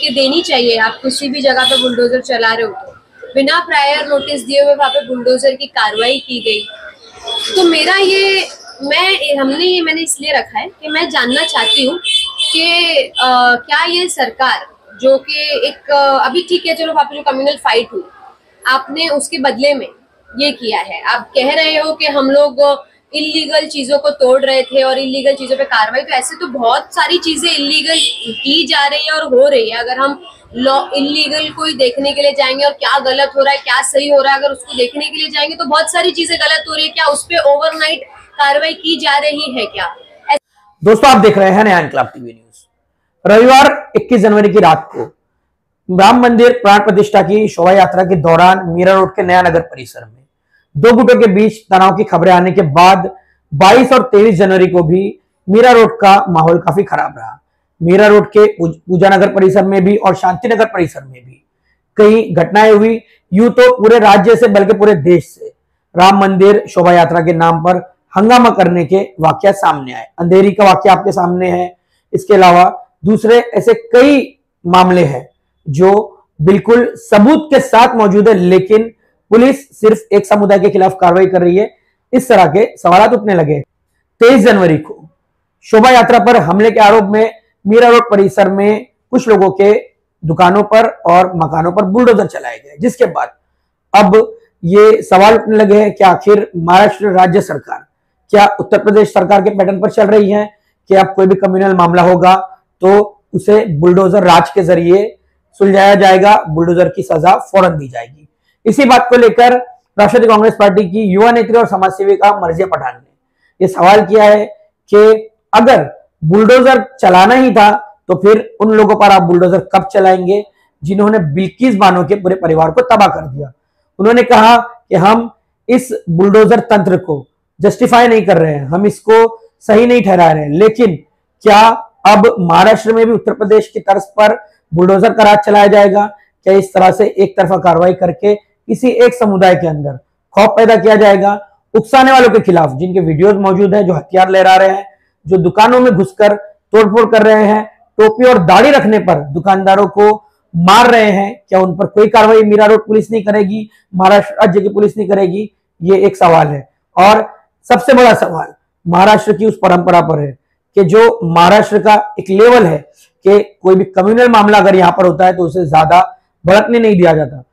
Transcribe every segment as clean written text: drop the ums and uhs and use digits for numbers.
कि देनी चाहिए। आप किसी भी जगह पे बुलडोजर चला रहे हो तो बिना प्रायर नोटिस दिए हुए वहां पे बुलडोजर की कार्रवाई की गई। तो मेरा ये मैंने इसलिए रखा है कि मैं जानना चाहती हूँ कि क्या ये सरकार जो कि एक अभी ठीक है, चलो वहां पे जो कम्युनल फाइट हुई आपने उसके बदले में ये किया है। आप कह रहे हो कि हम लोग इलीगल चीजों को तोड़ रहे थे और इलीगल चीजों पे कार्रवाई, तो ऐसे तो बहुत सारी चीजें इलीगल की जा रही है और हो रही है। अगर हम लॉ इलीगल कोई देखने के लिए जाएंगे और क्या गलत हो रहा है क्या सही हो रहा है, अगर उसको देखने के लिए जाएंगे तो बहुत सारी चीजें गलत हो रही है। क्या उस पर ओवरनाइट कार्रवाई की जा रही है क्या? दोस्तों, आप देख रहे हैं नया इनकलाब टीवी न्यूज। रविवार 21 जनवरी की रात को राम मंदिर प्राण प्रतिष्ठा की शोभा यात्रा के दौरान मीरा रोड के नया नगर परिसर में दो गुटों के बीच तनाव की खबरें आने के बाद 22 और 23 जनवरी को भी मीरा रोड का माहौल काफी खराब रहा। मीरा रोड के पूजा नगर परिसर में भी और शांति नगर परिसर में भी कई घटनाएं हुई। यूं तो पूरे राज्य से बल्कि पूरे देश से राम मंदिर शोभा यात्रा के नाम पर हंगामा करने के वाकया सामने आए। अंधेरी का वाकया आपके सामने है। इसके अलावा दूसरे ऐसे कई मामले हैं जो बिल्कुल सबूत के साथ मौजूद है, लेकिन पुलिस सिर्फ एक समुदाय के खिलाफ कार्रवाई कर रही है। इस तरह के सवाल उठने लगे। 23 जनवरी को शोभा यात्रा पर हमले के आरोप में मीरा रोड परिसर में कुछ लोगों के दुकानों पर और मकानों पर बुलडोजर चलाए गए, जिसके बाद अब ये सवाल उठने लगे हैं कि आखिर महाराष्ट्र राज्य सरकार क्या उत्तर प्रदेश सरकार के पैटर्न पर चल रही है कि अब कोई भी कम्युनल मामला होगा तो उसे बुलडोजर राज के जरिए सुलझाया जाएगा, बुलडोजर की सजा फौरन दी जाएगी। इसी बात को लेकर राष्ट्रवादी कांग्रेस पार्टी की युवा नेत्री और समाज सेविका मर्जिया पठान ने यह सवाल किया है कि अगर बुलडोजर चलाना ही था तो फिर उन लोगों पर आप बुलडोजर कब चलाएंगे जिन्होंने बिल्किस बानो के पूरे परिवार को तबाह कर दिया। उन्होंने कहा कि हम इस बुलडोजर तंत्र को जस्टिफाई नहीं कर रहे हैं, हम इसको सही नहीं ठहरा रहे हैं, लेकिन क्या अब महाराष्ट्र में भी उत्तर प्रदेश की तर्ज पर बुलडोजर का राज चलाया जाएगा? क्या इस तरह से एक तरफा कार्रवाई करके किसी एक समुदाय के अंदर खौफ पैदा किया जाएगा? उकसाने वालों के खिलाफ जिनके वीडियोस मौजूद हैं, जो हथियार ले रहे हैं, जो दुकानों में घुसकर तोड़फोड़ कर रहे हैं, टोपी और दाढ़ी रखने पर दुकानदारों को मार रहे हैं, क्या उन पर कोई कार्रवाई मीरा रोड पुलिस नहीं करेगी, महाराष्ट्र राज्य की पुलिस नहीं करेगी? ये एक सवाल है। और सबसे बड़ा सवाल महाराष्ट्र की उस परंपरा पर है कि जो महाराष्ट्र का एक लेवल है कि कोई भी कम्युनल मामला अगर यहां पर होता है तो उसे ज्यादा भड़कने नहीं दिया जाता।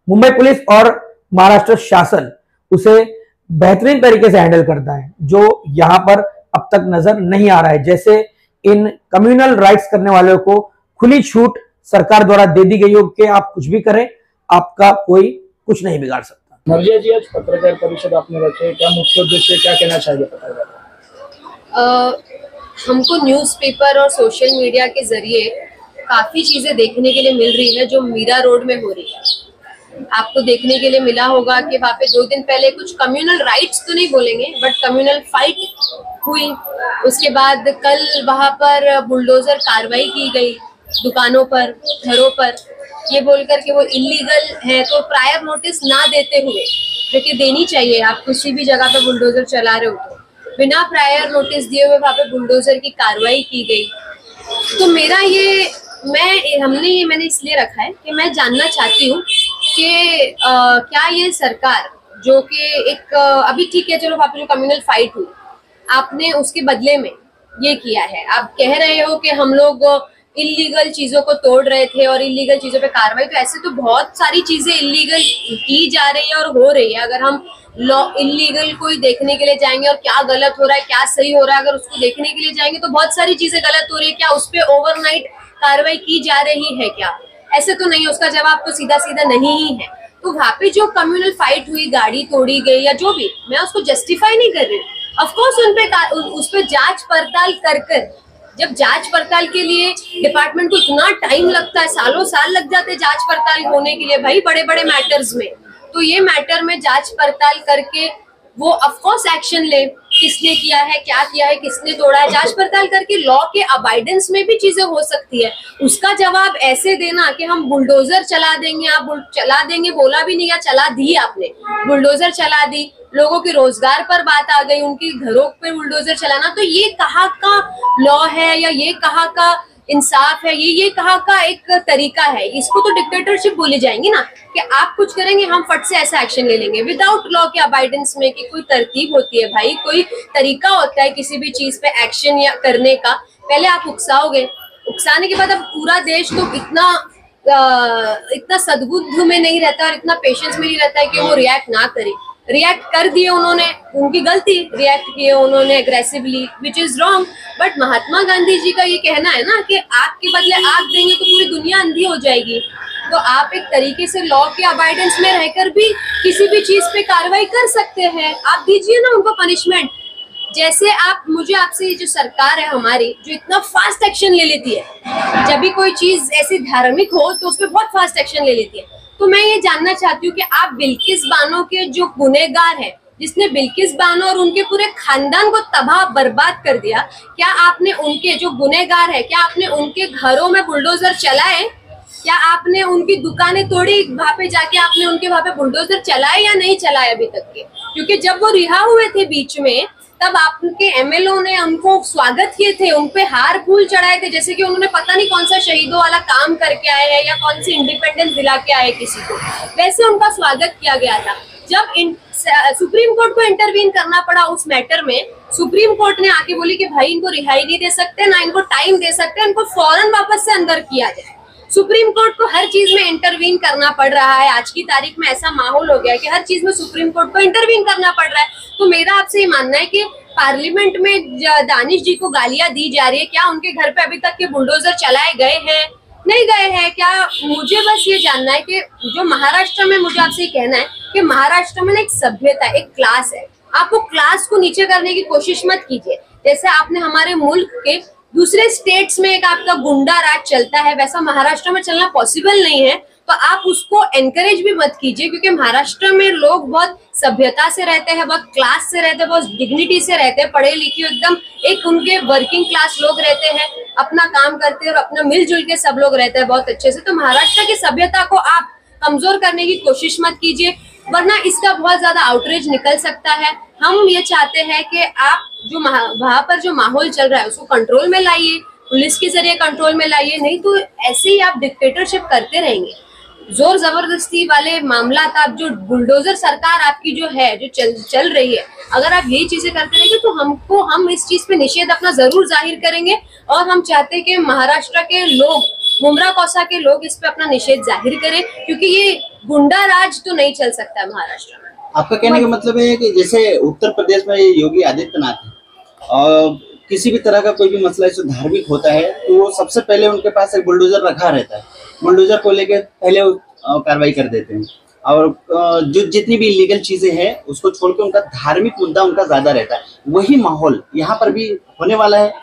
मुंबई पुलिस और महाराष्ट्र शासन उसे बेहतरीन तरीके से हैंडल करता है, जो यहां पर अब तक नजर नहीं आ रहा है। जैसे इन कम्युनल राइट्स करने वालों को खुली छूट सरकार द्वारा दे दी गई हो कि आप कुछ भी करें, आपका कोई कुछ नहीं बिगाड़ सकता। मर्जिया जी, आज पत्रकार परिषद आपने रखे, क्या मुख्य उद्देश्य, क्या कहना चाहिए पत्रकार? हमको न्यूज़पेपर और सोशल मीडिया के जरिए काफी चीजें देखने के लिए मिल रही है जो मीरा रोड में हो रही है। आपको देखने के लिए मिला होगा कि वहाँ पे 2 दिन पहले कुछ कम्युनल राइट्स तो नहीं बोलेंगे बट कम्युनल फाइट हुई। उसके बाद कल वहाँ पर बुलडोजर कार्रवाई की गई दुकानों पर, घरों पर, ये बोलकर कि वो इलीगल है। तो प्रायर नोटिस ना देते हुए, जो कि देनी चाहिए, आप किसी भी जगह पे बुलडोजर चला रहे हो तो बिना प्रायर नोटिस दिए हुए वहां पे बुलडोजर की कार्रवाई की गई। तो मेरा मैंने इसलिए रखा है कि मैं जानना चाहती हूँ कि क्या ये सरकार जो कि एक अभी ठीक है, चलो वहां पे जो कम्युनल फाइट हुई आपने उसके बदले में ये किया है। आप कह रहे हो कि हम लोग इलीगल चीजों को तोड़ रहे थे और इलीगल चीजों पे कार्रवाई, तो ऐसे तो बहुत सारी चीजें इलीगल की जा रही है और हो रही है। अगर हम लॉ इलीगल कोई देखने के लिए जाएंगे और क्या गलत हो रहा है क्या सही हो रहा है, अगर उसको देखने के लिए जाएंगे तो बहुत सारी चीजें गलत हो रही है। क्या उस पर ओवरनाइट कार्रवाई की जा रही है क्या? ऐसे तो नहीं। उसका जवाब तो सीधा सीधा नहीं ही है। तो वहां पे जो कम्युनल फाइट हुई, गाड़ी तोड़ी गई या जो भी, मैं उसको जस्टिफाई नहीं कर रही। ऑफकोर्स उस पर जांच पड़ताल कर जब जांच पड़ताल के लिए डिपार्टमेंट को इतना टाइम लगता है, सालों साल लग जाते हैं जांच पड़ताल होने के लिए भाई, बड़े बड़े मैटर्स में, तो ये मैटर में जांच पड़ताल करके वो ऑफकोर्स एक्शन ले, किसने किया है, क्या किया है, किसने तोड़ा है, जांच पड़ताल करके लॉ के अबाइडेंस में भी चीजें हो सकती है। उसका जवाब ऐसे देना कि हम बुलडोजर चला देंगे, आप चला देंगे बोला भी नहीं, या चला दी आपने, बुलडोजर चला दी, लोगों के रोजगार पर बात आ गई, उनके घरों पे बुलडोजर चलाना, तो ये कहाँ का लॉ है या ये कहाँ का इंसाफ है, ये कहाँ का एक तरीका है? इसको तो डिक्टेटरशिप बोली जाएंगी ना, कि आप कुछ करेंगे हम फट से ऐसा एक्शन ले लेंगे विदाउट लॉ के अबाइडेंस में, कि कोई तरतीब होती है भाई, कोई तरीका होता है किसी भी चीज पे एक्शन या करने का। पहले आप उकसाओगे, उकसाने के बाद अब पूरा देश तो इतना सद्बुद्ध में नहीं रहता और इतना पेशेंस में नहीं रहता है कि वो रिएक्ट ना करे। रिएक्ट कर दिए उन्होंने, उनकी गलती, रिएक्ट किए उन्होंने aggressively, which is wrong. But Mahatma Gandhi ji का ये कहना है ना कि आग के बदले आग देंगे तो पूरी दुनिया अंधी हो जाएगी। तो आप एक तरीके से लॉ के अबाइडेंस में रहकर भी किसी भी चीज पे कार्रवाई कर सकते हैं। आप दीजिए ना उनको पनिशमेंट। जैसे मुझे आपसे ये जो सरकार है हमारी, जो इतना फास्ट एक्शन ले लेती है, जब भी कोई चीज ऐसी धार्मिक हो तो उस पर बहुत फास्ट एक्शन ले लेती है। तो मैं ये जानना चाहती हूँ कि आप बिल्किस बानो के जो गुनहगार है, जिसने बिल्किस बानो और उनके पूरे खानदान को तबाह बर्बाद कर दिया, क्या आपने उनके जो गुनहगार है, क्या आपने उनके घरों में बुलडोजर चलाए? क्या आपने उनकी दुकानें तोड़ी? वहां पे जाके आपने उनके वहां पे बुलडोजर चलाए या नहीं चलाए अभी तक के? क्योंकि जब वो रिहा हुए थे बीच में, तब आपके एमएलओ ने उनको स्वागत किए थे, उनपे हार फूल चढ़ाए थे, जैसे कि उन्होंने पता नहीं कौन सा शहीदों वाला काम करके आए हैं या कौन सी इंडिपेंडेंस दिला के आए किसी को। वैसे उनका स्वागत किया गया था। जब सुप्रीम कोर्ट को इंटरवीन करना पड़ा उस मैटर में, सुप्रीम कोर्ट ने आके बोली कि भाई इनको रिहाई नहीं दे सकते, ना इनको टाइम दे सकते, इनको फौरन वापस से अंदर किया जाए। सुप्रीम कोर्ट को हर चीज में इंटरवीन करना पड़ रहा है। आज की तारीख में ऐसा माहौल हो गया है कि हर चीज में सुप्रीम कोर्ट को इंटरवीन करना पड़ रहा है। तो मेरा आपसे ये मानना है कि पार्लियामेंट में दानिश जी को गालियां दी जा रही है, क्या उनके घर पे अभी तक के बुलडोजर चलाए गए हैं? नहीं गए हैं। क्या मुझे बस ये जानना है कि जो महाराष्ट्र में, मुझे आपसे ये कहना है कि महाराष्ट्र में ना एक सभ्यता, एक क्लास है। आप वो क्लास को नीचे करने की कोशिश मत कीजिए। जैसे आपने हमारे मुल्क के दूसरे स्टेट्स में एक आपका गुंडा राज चलता है, वैसा महाराष्ट्र में चलना पॉसिबल नहीं है। तो आप उसको एनकरेज भी मत कीजिए, क्योंकि महाराष्ट्र में लोग बहुत सभ्यता से रहते हैं, बहुत क्लास से रहते हैं, बहुत डिग्निटी से रहते हैं, पढ़े लिखे एकदम एक उनके वर्किंग क्लास लोग रहते हैं, अपना काम करते हैं और अपना मिलजुल के सब लोग रहते हैं बहुत अच्छे से। तो महाराष्ट्र की सभ्यता को आप कमजोर करने की कोशिश मत कीजिए, वरना इसका बहुत ज्यादा आउटरीच निकल सकता है। हम ये चाहते हैं कि आप जो वहां पर जो माहौल चल रहा है उसको कंट्रोल में लाइए, पुलिस के जरिए कंट्रोल में लाइए, नहीं तो ऐसे ही आप डिक्टेटरशिप करते रहेंगे। जोर जबरदस्ती वाले मामला था, जो बुलडोजर सरकार आपकी जो है, जो चल रही है, अगर आप यही चीजें करते रहेंगे तो हम इस चीज पे निषेध अपना जरूर जाहिर करेंगे। और हम चाहते हैं कि महाराष्ट्र के लोग, मुमरा कौसा के लोग इस पे अपना निषेध जाहिर करें, क्योंकि ये गुंडा राज तो नहीं चल सकता है महाराष्ट्र में। आपका कहने का मतलब है कि जैसे उत्तर प्रदेश में योगी आदित्यनाथ है और किसी भी तरह का कोई भी मसला जो धार्मिक होता है तो वो सबसे पहले उनके पास एक बुलडोजर रखा रहता है, बुलडोजर को लेके पहले कार्रवाई कर देते हैं, और जो जितनी भी इलीगल चीजें हैं उसको छोड़ के उनका धार्मिक मुद्दा उनका ज्यादा रहता है। वही माहौल यहाँ पर भी होने वाला है।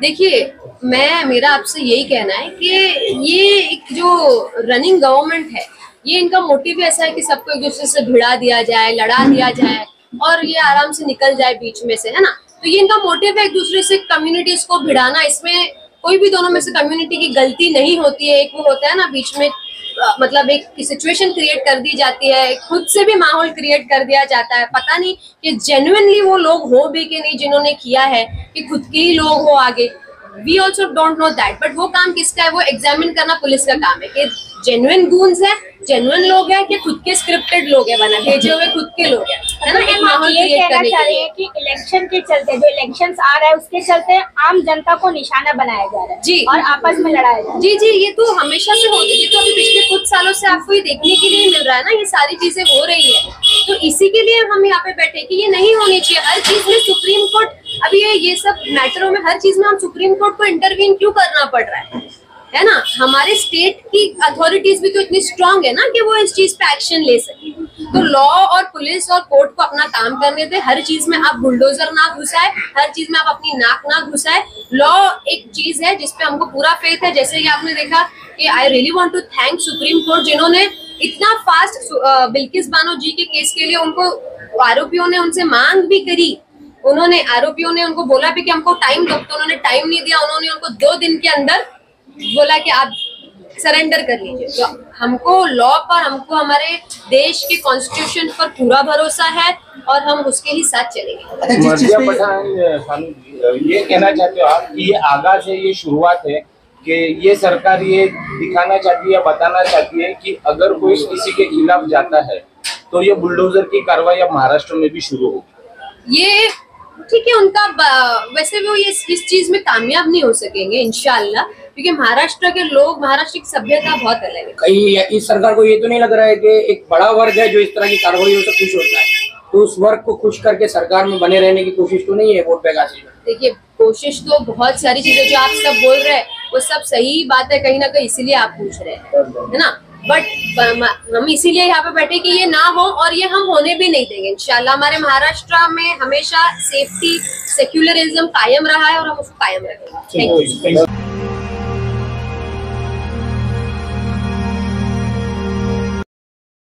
देखिए, मेरा आपसे यही कहना है कि ये एक जो रनिंग गवर्नमेंट है, ये इनका मोटिव ऐसा है कि सबको एक दूसरे से भिड़ा दिया जाए, लड़ा दिया जाए और ये आराम से निकल जाए बीच में से, है ना। तो ये इनका मोटिव है एक दूसरे से कम्युनिटीज को भिड़ाना। इसमें कोई भी दोनों में से कम्युनिटी की गलती नहीं होती है। एक वो होता है ना बीच में, मतलब एक सिचुएशन क्रिएट कर दी जाती है, खुद से भी माहौल क्रिएट कर दिया जाता है। पता नहीं कि जेन्युइनली वो लोग हो भी कि नहीं जिन्होंने किया है, कि खुद के ही लोग हो आगे। We also don't know that, but वो काम किसका है? वो एग्जामिन करना पुलिस का काम है कि जेन्युइन गूंस है, जेन्युइन लोग हैं कि खुद के स्क्रिप्टेड लोग हैं, बना भेजे हुए खुद के लोग हैं, है ना। एक माहौल क्रिएट करने के लिए कि इलेक्शन के चलते, जो इलेक्शंस आ रहा है उसके चलते आम जनता को निशाना बनाया जा रहा है जी, और आपस में लड़ाया जा रहा है। जी, ये तो हमेशा से होती है। तो अभी पिछले कुछ सालों से आपको ये देखने के लिए मिल रहा है ना, ये सारी चीजें हो रही है। तो इसी के लिए हम यहाँ पे बैठे कि ये नहीं होनी चाहिए। हर चीज में सुप्रीम कोर्ट, अभी ये सब मैटरों में हर चीज में हम सुप्रीम कोर्ट को इंटरवीन क्यों करना पड़ रहा है ना। हमारे स्टेट की अथॉरिटीज भी तो इतनी स्ट्रांग है ना कि वो इस चीज पे एक्शन ले सके। तो लॉ और पुलिस और कोर्ट को अपना काम करने दे। हर चीज में आप बुलडोजर ना घुसाए, हर चीज में आप अपनी नाक ना घुसाए। लॉ एक चीज है जिसपे हमको पूरा फेथ है। जैसे कि आपने देखा कि I really want to thank Supreme Court, जिन्होंने इतना फास्ट बिल्किस बानो जी के केस के लिए उनको आरोपियों ने उनसे मांग भी करी। आरोपियों ने उनको बोला भी कि हमको टाइम दो, तो उन्होंने टाइम नहीं दिया। उन्होंने उनको 2 दिन के अंदर बोला कि आप सरेंडर कर लीजिए। तो हमको लॉ पर, हमको हमारे देश के कॉन्स्टिट्यूशन पर पूरा भरोसा है और हम उसके ही साथ चलेंगे। मर्जिया पठान, ये कहना चाहते हो आप कि ये आगाज है, ये शुरुआत है कि ये सरकार ये दिखाना चाहती है, बताना चाहती है कि अगर कोई किसी के खिलाफ जाता है तो ये बुलडोजर की कार्रवाई अब महाराष्ट्र में भी शुरू होगी। ये ठीक है उनका, वैसे वो ये इस चीज में कामयाब नहीं हो सकेंगे इंशाल्लाह, क्योंकि महाराष्ट्र के लोग, महाराष्ट्र की सभ्यता बहुत अलग है। कहीं इस सरकार को ये तो नहीं लग रहा है कि एक बड़ा वर्ग है जो इस तरह की कार्रवाइयों से खुश होता है, तो उस वर्ग को खुश करके सरकार में बने रहने की कोशिश तो नहीं है वोट बैंक हासिल करने? देखिए कोशिश तो बहुत सारी चीजें जो आप सब बोल रहे हैं वो सब सही बात है कहीं ना कहीं, इसीलिए आप पूछ रहे हैं, है ना। बट हम इसीलिए यहाँ पे बैठे कि ये ना हो, और ये हम होने भी नहीं देंगे इंशाल्लाह। हमारे महाराष्ट्र में हमेशा सेफ्टी, सेक्युलरिज्म कायम रहा है और हम उसको कायम रखेंगे। Thank you.